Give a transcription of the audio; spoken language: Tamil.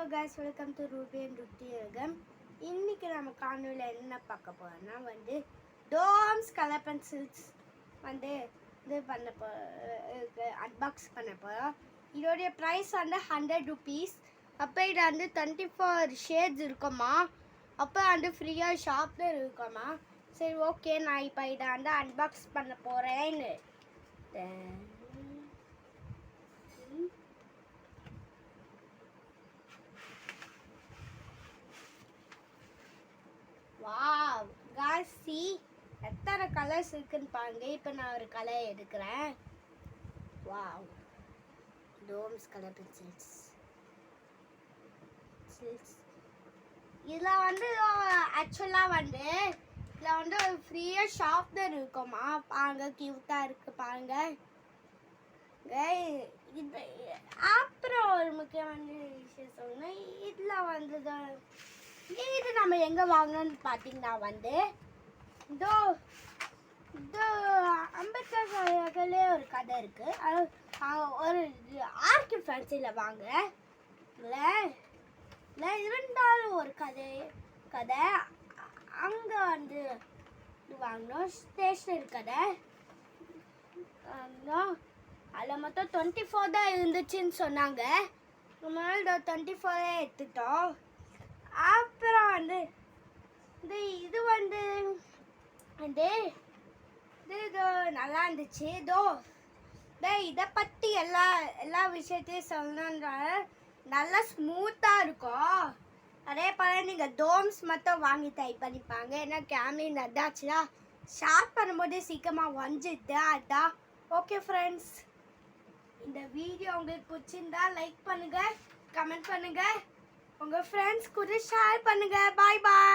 Hello guys, welcome to Ruby and ருட்டி யோகம். இன்றைக்கி நம்ம காணொலியில் என்ன பார்க்க போகிறோம்னா டோம்ஸ் கலர் பென்சில்ஸ் இது பண்ண அன்பாக்ஸ் பண்ண போகிறோம். இதோடைய ப்ரைஸ் 100 rupees. அப்போ இது 24 ஷேட்ஸ் இருக்குமா. அப்போ ஃப்ரீயாக ஷாப்ல இருக்குமா. சரி, ஓகே, நான் இப்போ இதை அன்பாக்ஸ் பண்ண போகிறேன்னு. வாவ் गाइस, see எத்தனை கலர்ஸ் இருக்குன்னு பாருங்க. இப்போ நான் ஒரு கலர் எடுக்கிறேன். Wow, Doms colour pencils. இதில் ஆக்சுவலாக இதில் ஃப்ரீயாக ஷாப்னர் இருக்குமா. பாருங்க, க்யூட்டாக இருக்குது பாருங்க. அப்புறம் ஒரு முக்கியமான விஷயம் சொல்லணும். இதில் இது நம்ம எங்கே வாங்கணும்னு பார்த்தீங்கன்னா இதோ அம்பேத்கர்லே ஒரு கடை இருக்குது. ஒரு ஆர்கி ஃபேன்சியில் வாங்க. இல்லை இருந்தாலும் ஒரு கடை அங்கே இது வாங்கணும். ஸ்டேஷ்னரி கடை அதில் மொத்தம் 24 தான் இருந்துச்சுன்னு சொன்னாங்க. நம்மளால 24 எடுத்துட்டோம். அப்புறம் இது நல்லா இருந்துச்சு. இதை பற்றி எல்லா விஷயத்தையும் சொல்லணுன்றால நல்லா ஸ்மூத்தாக இருக்கும். அதே போல் நீங்கள் டோம்ஸ் மட்டும் வாங்கி ட்ரை பண்ணிப்பாங்க. ஏன்னா கேமரா நட்டாச்சுன்னா ஷார்ப் பண்ணும்போது சீக்கிரமாக வந்துடுது. அதான் ஓகே ஃப்ரெண்ட்ஸ், இந்த வீடியோ உங்களுக்கு பிடிச்சிருந்தா லைக் பண்ணுங்கள், கமெண்ட் பண்ணுங்கள், உங்கள் ஃப்ரெண்ட்ஸ் கூட ஷேர் பண்ணுங்கள். பாய் பாய்.